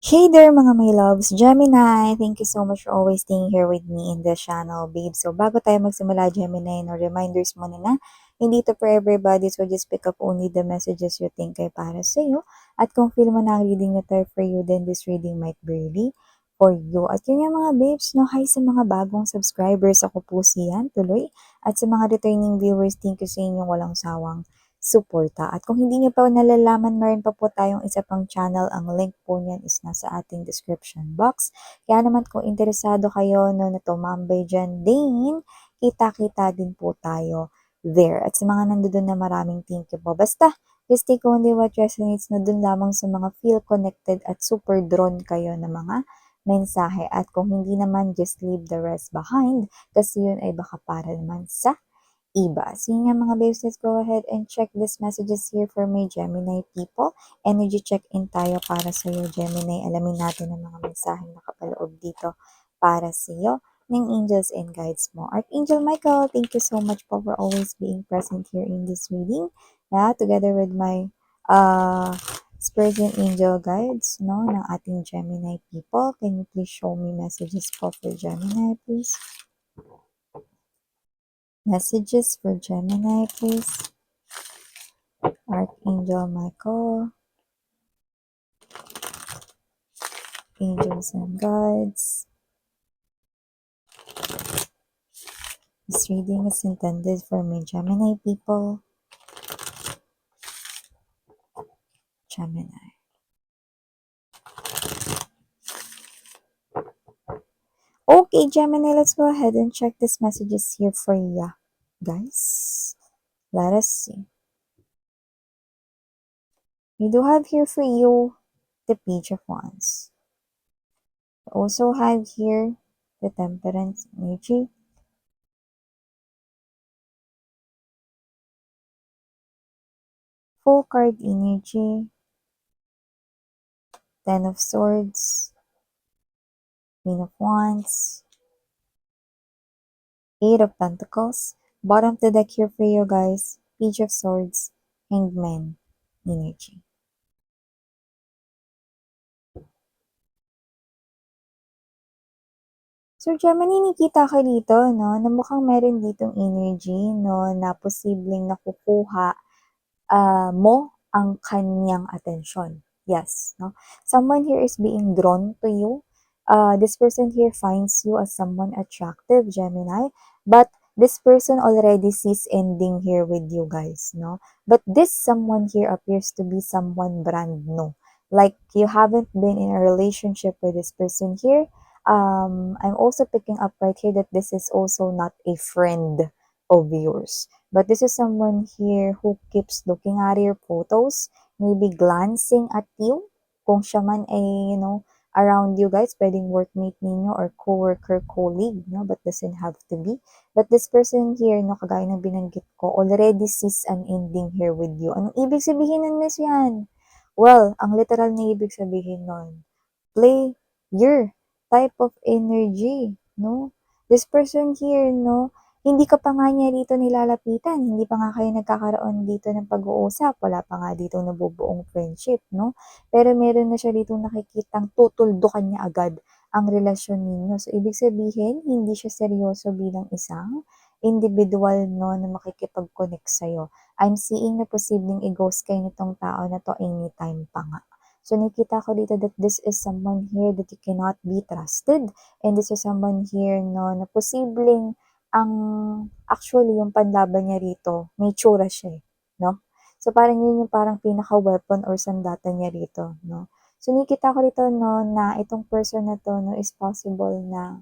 Hey there mga my loves, Gemini! Thank you so much for always staying here with me in the channel, babe. So bago tayo magsimula, Gemini, no, reminders muna na hindi to for everybody, so just pick up only the messages you think ay para sa iyo. At kung feel mo na ang reading na tayo for you, then this reading might be really for you. At yun yung mga babes, no, hi sa mga bagong subscribers, ako po siyan, tuloy. At sa mga returning viewers, thank you sa inyong walang sawang suporta. At kung hindi niyo pa nalalaman, meron pa po tayong isa pang channel. Ang link po niyan is nasa ating description box. Kaya naman kung interesado kayo no, na tumambay dyan din, kita-kita din po tayo there. At sa mga nandoon na maraming thank you po. Basta, just take only what resonates na dun lamang sa mga feel connected at super drawn kayo na mga mensahe. At kung hindi naman, just leave the rest behind kasi yun ay baka para naman sa iba. So yun nga mga babes, let's go ahead and check these messages here for my Gemini people. Energy check-in tayo para sa iyo, Gemini. Alamin natin ang mga mensaheng nakapaloob dito para sa iyo ng angels and guides mo. Archangel Michael, thank you so much po for always being present here in this reading. Yeah, together with my spirits and angel guides no, ng ating Gemini people. Can you please show me messages po for Gemini, please? Messages for Gemini, please. Archangel Michael, angels and guides. This reading is intended for my Gemini people. Gemini. Okay, Gemini, let's go ahead and check these messages here for you, guys. Let us see. We do have here for you the Page of Wands. We also have here the Temperance energy. Full card energy. Ten of Swords. Queen of Wands. Eight of Pentacles. Bottom of the deck here for you guys. Page of Swords. Hanged Man energy. So, Gemini, nakita ka dito, no, na mukhang meron ditong energy, no, na posibleng nakukuha mo ang kanyang atensyon. Yes, no? Someone here is being drawn to you. This person here finds you as someone attractive, Gemini, but this person already sees ending here with you guys, no? But this someone here appears to be someone brand new. Like you haven't been in a relationship with this person here. I'm also picking up right here that this is also not a friend of yours. But this is someone here who keeps looking at your photos, maybe glancing at you. Kung siya man ay, around you guys, pwedeng workmate ninyo or coworker, colleague, no? But doesn't have to be. But this person here, no, kagaya ng binanggit ko, already sees an ending here with you. Anong ibig sabihin nun, Miss Yan? Well, ang literal na ibig sabihin nun, play your type of energy, no? This person here, no, hindi ka pa nga niya dito nilalapitan, hindi pa nga kayo nagkakaroon dito ng pag-uusap, wala pa nga dito nabubuong friendship, no? Pero meron na siya dito nakikitang tutuldukan niya agad ang relasyon ninyo. So, ibig sabihin, hindi siya seryoso bilang isang individual, no, na makikipag-connect sa'yo. I'm seeing na posibleng i-ghost kayo nitong tao na to anytime pa nga. So, nakita ko dito that this is someone here that you cannot be trusted. And this is someone here, no, na posibleng actually, yung panlaban niya rito, may tsura siya, no? So, parang yun yung parang pinaka-weapon or sandata niya rito, no? So, nakita ko dito, no, na itong person na to, no, is possible na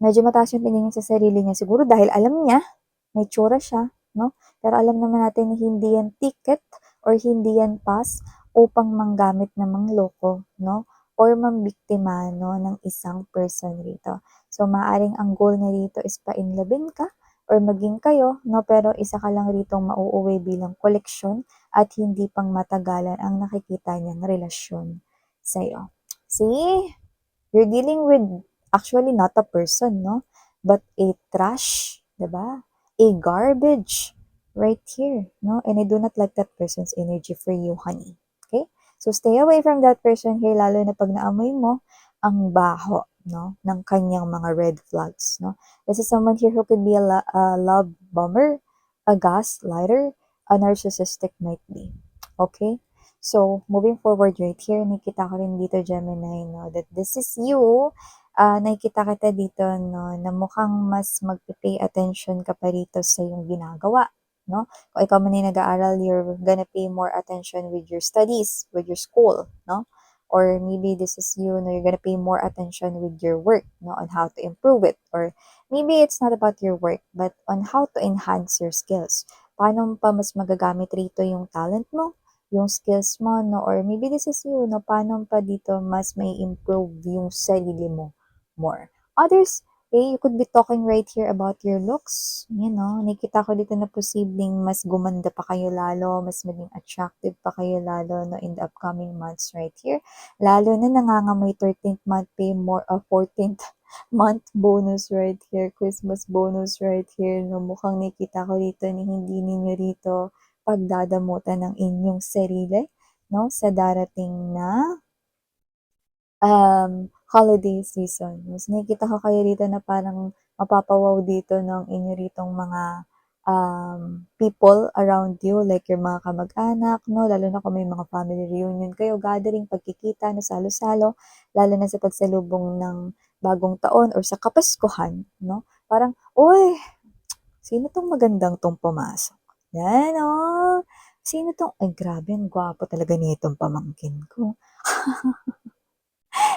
medyo mataas yung tingin niya sa sarili niya. Siguro dahil alam niya, may tsura siya, no? Pero alam naman natin na hindi yan ticket or hindi yan pass upang manggamit na mangloko, no? Or mambiktima, no, ng isang person rito. So, maaring ang goal niya rito is painlabin ka or maging kayo, no? Pero isa ka lang rito mauuwi bilang koleksyon at hindi pang matagalan ang nakikita niyang relasyon sa'yo. See? You're dealing with actually not a person, no? But a trash, diba? A garbage right here, no? And I do not like that person's energy for you, honey. Okay? So, stay away from that person here, lalo na 'pag naamoy mo ang baho, 'no, ng kaniyang mga red flags, 'no? This is someone here who could be a love bomber, a gaslighter, a narcissistic might be. Okay? So, moving forward right here, nakikita ko rin dito, Gemini, no, that this is you. Nakikita kita dito, no, na mukhang mas magpe-pay attention ka pa rito sa iyong ginagawa, no? Kung ikaw man ay nag-aaral, you're gonna pay more attention with your studies, with your school, no? Or maybe this is you, no, you're gonna pay more attention with your work, no, on how to improve it. Or maybe it's not about your work, but on how to enhance your skills. Paano mo pa mas magagamit rito yung talent mo, yung skills mo, no? Or maybe this is you, no? Paano pa dito mas may improve yung sarili mo more. Others, you could be talking right here about your looks. You know, nakita ko dito na posibleng mas gumanda pa kayo lalo, mas maging attractive pa kayo lalo, no, in the upcoming months right here. Lalo na nangangamoy 13th month pay more, 14th month bonus right here, Christmas bonus right here, no, mukhang nakita ko dito ni hindi ninyo rito pagdadamutan ng inyong sarili, no, sa darating na holiday season. Mas nakikita ko kayo dito na parang mapapawaw dito ng inyo ritong mga people around you, like your mga kamag-anak, no? Lalo na kung may mga family reunion kayo, gathering, pagkikita, no, salo-salo, lalo na sa pagsalubong ng bagong taon or sa Kapaskuhan, no? Parang, uy, sino tong magandang tong pumasok? Yan, oh. Sino tong, ay grabe, ang gwapo talaga nitong pamangkin ko.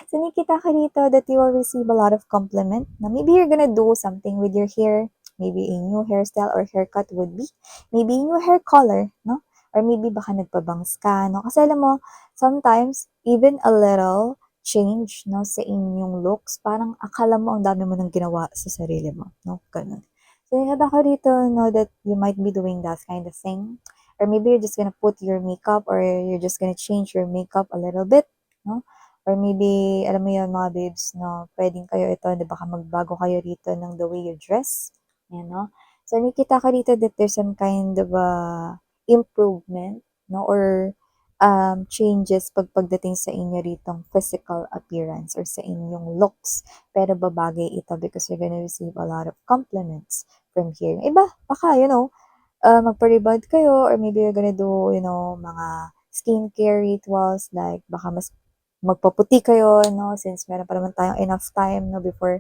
So, nakita ko dito that you will receive a lot of compliment. Now, maybe you're gonna do something with your hair. Maybe a new hairstyle or haircut would be. Maybe new hair color, no? Or maybe baka nagpabangs ka, no? Kasi alam mo, sometimes, even a little change, no, sa inyong looks, parang akala mo ang dami mo nang ginawa sa sarili mo, no? Ganun. So, nakita ko dito, no, that you might be doing that kind of thing. Or maybe you're just gonna put your makeup or you're just gonna change your makeup a little bit, no? Or maybe, alam mo yun mga babes, no, pwedeng kayo ito, di baka magbago kayo rito ng the way you dress. Yan, no? So, nakikita ka dito that there's some kind of improvement, no, or changes pagdating sa inyo ritong physical appearance or sa inyong looks. Pero babagay ito because you're gonna receive a lot of compliments from here. Yung iba, baka, you know, magpa-rebond kayo or maybe you're gonna do, you know, mga skincare rituals like baka mas magpaputi kayo, no, since meron pa naman tayong enough time, no, before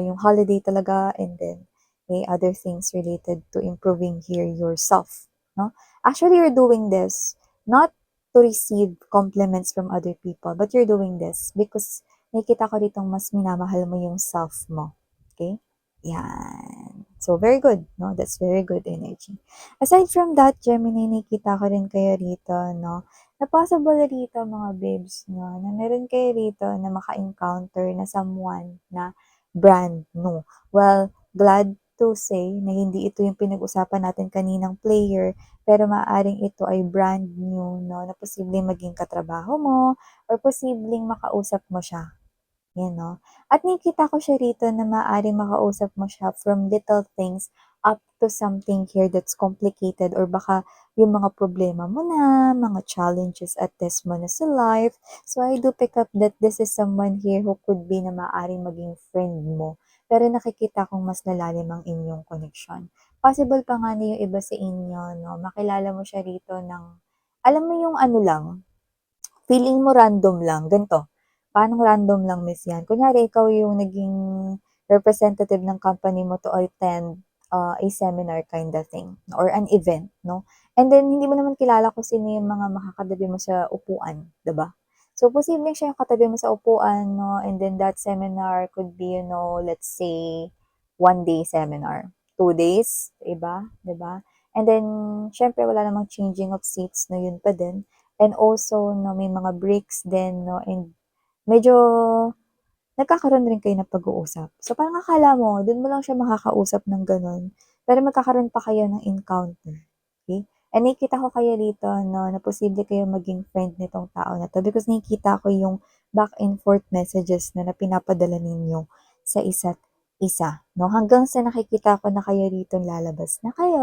yung holiday talaga, and then may other things related to improving here yourself, no. Actually, you're doing this not to receive compliments from other people, but you're doing this because nakikita ko ditong mas minamahal mo yung self mo. Okay? Yan. So, very good, no? That's very good energy. Aside from that, Gemini, nakikita ko rin kayo rito, no? Na possible rito, mga babes, no? Na meron kayo rito na maka-encounter na someone na brand new. Well, glad to say na hindi ito yung pinag-usapan natin kaninang player, pero maaaring ito ay brand new, no? Na posibleng maging katrabaho mo or posibleng makausap mo siya. Yan, no? At nakikita ko siya rito na maaaring makausap mo siya from little things up to something here that's complicated or baka yung mga problema mo na, mga challenges at test mo na sa life. So, I do pick up that this is someone here who could be na maaaring maging friend mo. Pero nakikita kong mas lalalim ang inyong connection. Possible pa nga na yung iba sa inyo, no? Makilala mo siya rito ng, alam mo yung ano lang, feeling mo random lang, ganito. Paano random lang, miss yan? Kunyari, ikaw yung naging representative ng company mo to attend a seminar kind of thing or an event, no? And then, hindi mo naman kilala kung sino yung mga makakatabi mo sa upuan, diba? So, posibleng siya yung katabi mo sa upuan, no? And then, that seminar could be, you know, let's say, 1 day seminar. 2 days, diba? Diba? And then, syempre, wala namang changing of seats, no? Yun pa din. And also, no, may mga breaks din, no, and medyo nagkakaroon rin kayo ng pag-uusap. So, parang akala mo, dun mo lang siya makakausap ng gano'n, pero magkakaroon pa kayo ng encounter. Okay? And nakikita ko kayo dito, no, na posible kayo maging friend nitong tao na to because nakikita ko yung back and forth messages na pinapadala ninyo sa isa't isa, no? Hanggang sa nakikita ko na kayo dito lalabas na kayo,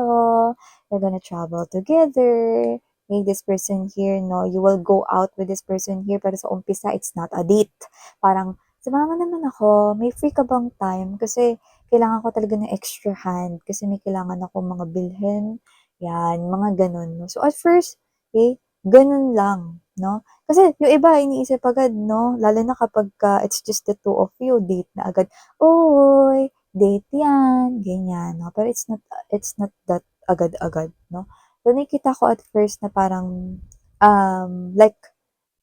you're gonna travel together, Okay, this person here, no, you will go out with this person here, pero sa umpisa, it's not a date. Parang, sumama naman ako, may free ka bang time? Kasi kailangan ko talaga ng extra hand kasi may kailangan ako mga bilhin. Yan, mga ganun. No? So, at first, okay, ganun lang, no? Kasi yung iba, iniisip agad, no? Lalo na kapag it's just the two of you, date na agad. Uy, date yan, ganyan, no? Pero it's not that agad-agad, no? So, nakikita ko at first na parang, like,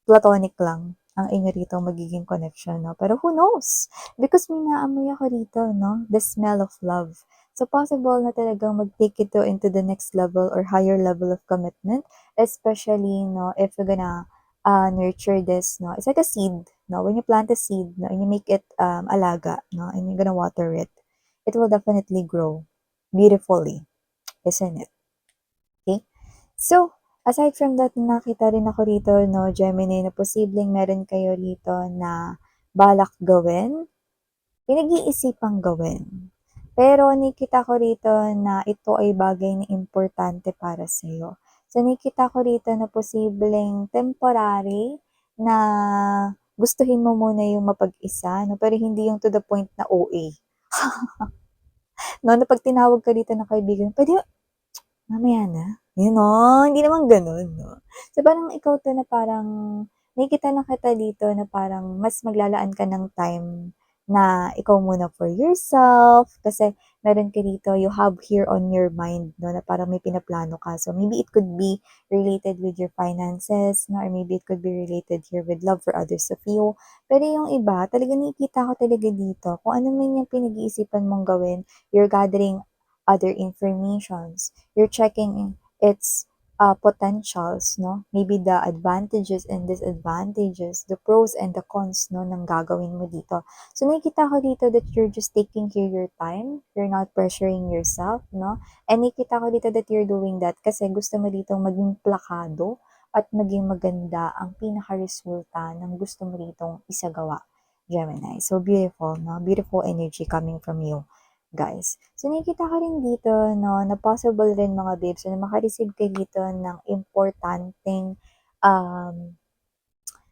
platonic lang ang inyo rito magiging connection, no? Pero who knows? Because may naamoy ako rito, no? The smell of love. So, possible na talagang mag-take it into the next level or higher level of commitment, especially, no, if you're gonna nurture this, no? It's like a seed, no? When you plant a seed, no, and you make it alaga, no, and you're gonna water it, it will definitely grow beautifully, isn't it? Okay? So, aside from that, nakita rin ako rito, no, Gemini, na posibleng meron kayo rito na balak gawin, pinag-iisipang gawin. Pero nakita ko rito na ito ay bagay na importante para sa iyo. So, nakita ko rito na posibleng temporary na gustuhin mo muna yung mapag-isa, no? Pero hindi yung to the point na OA. No, na pag tinawag ka dito ng kaibigan, pwede mamaya na, yun 'no, hindi naman gano'n 'no. So, parang ikaw 'to na parang nakikita na kita dito na parang mas maglalaan ka ng time na ikaw muna for yourself, kasi meron ka dito, you have here on your mind 'no, na parang may pinaplano ka. So, maybe it could be related with your finances 'no, or maybe it could be related here with love for others of you. Pero yung iba, talagang nakikita ko talaga dito kung ano man yung pinag-iisipan mong gawin, you're gathering other informations, you're checking its potentials, no? Maybe the advantages and disadvantages, the pros and the cons, no, ng gagawin mo dito. So, nakikita ko dito that you're just taking here your time, you're not pressuring yourself, no? And nakikita ko dito that you're doing that kasi gusto mo dito maging plakado at maging maganda ang pinaka-resulta ng gusto mo ditong isagawa, Gemini. So, beautiful, no? Beautiful energy coming from you, guys. So, nakikita ko rin dito, no, na possible rin mga babes, na makareceive kayo dito ng importanteng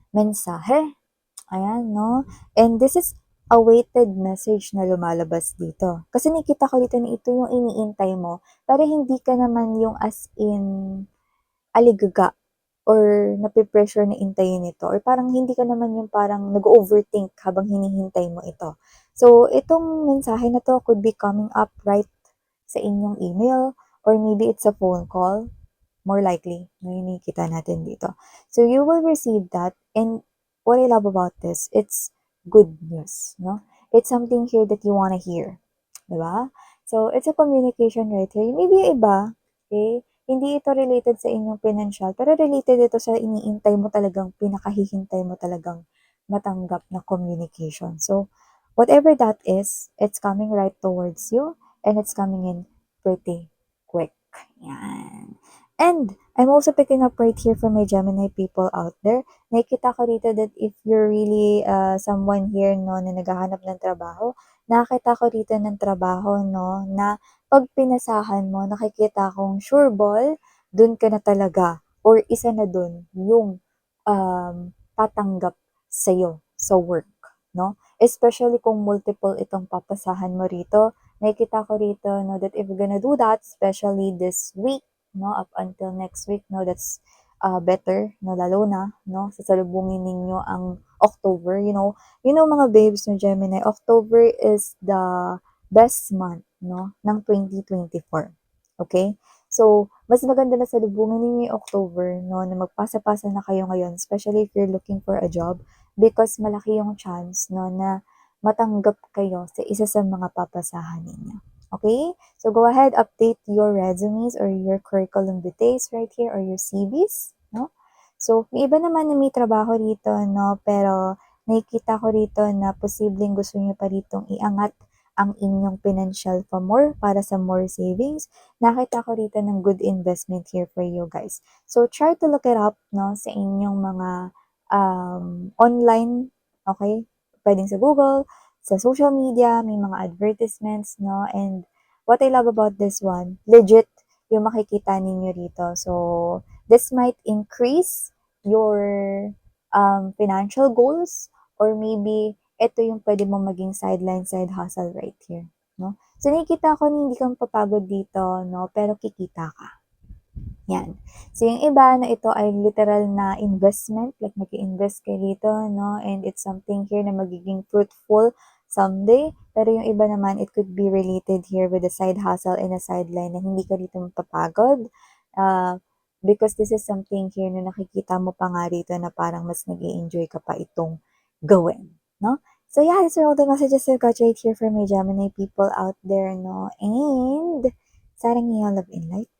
mensahe. Ayan, no? And this is a weighted message na lumalabas dito. Kasi nakita ko dito na ito yung iniintay mo, pero hindi ka naman yung as in aligaga or nape-pressure na intayin ito or parang hindi ka naman yung parang nag-overthink habang hinihintay mo ito. So, itong mensahe na 'to could be coming up right sa inyong email or maybe it's a phone call, more likely na yung nakikita natin dito. So, you will receive that, and what I love about this, it's good news, no? It's something here that you wanna hear, 'di ba? So, it's a communication right here. Maybe yung iba, okay, hindi ito related sa inyong financial, pero related ito sa iniintay mo talagang, pinakahihintay mo talagang matanggap na communication. So, whatever that is, it's coming right towards you and it's coming in pretty quick. Yan. And I'm also picking up right here from my Gemini people out there. Nakikita ko dito that if you're really someone here, no, na naghahanap ng trabaho, nakita ko dito ng trabaho, no, na pag pinasahan mo, nakikita kong sure ball, dun ka na talaga or isa na dun yung tatanggap sa'yo sa work, no? Especially kung multiple itong papasahan mo rito. Nakikita ko rito, no, that if you're gonna do that, especially this week, no, up until next week, no, that's better, no, lalo na, no, sasalubungin ninyo ang October, mga babes no Gemini, October is the best month, no, ng 2024. Okay? So, mas maganda na salubungin ninyo yung October, no, na magpasa-pasa na kayo ngayon, especially if you're looking for a job, because malaki yung chance, no, na matanggap kayo sa isa sa mga papasahan ninyo. Okay? So, go ahead, update your resumes or your curriculum vitae right here or your CVs, no? So, may iba naman na may trabaho rito, no? Pero, nakikita ko rito na posibleng gusto niyo pa ritong iangat ang inyong financial pa more para sa more savings. Nakita ko rito ng good investment here for you guys. So, try to look it up, no? Sa inyong mga online, okay? Pwedeng sa Google, sa social media, may mga advertisements, no? And what I love about this one, legit yung makikita ninyo rito. So, This might increase your financial goals, or maybe ito yung pwede mo maging sideline side hustle right here, no? So nakikita ko na hindi ka mapapagod dito, no, pero kikita ka. Yan. So yung iba na ito ay literal na investment, like mag-i-invest kayo dito, no, and it's something here na magiging fruitful someday. Pero yung iba naman, it could be related here with a side hustle and a sideline na hindi ka dito mapapagod. Because this is something here na nakikita mo pa nga rito na parang mas nag enjoy ka pa itong gawin, no? So yeah, these are all the messages I've got right here for my Gemini people out there, no? And sarang iyo love and light.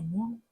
안녕.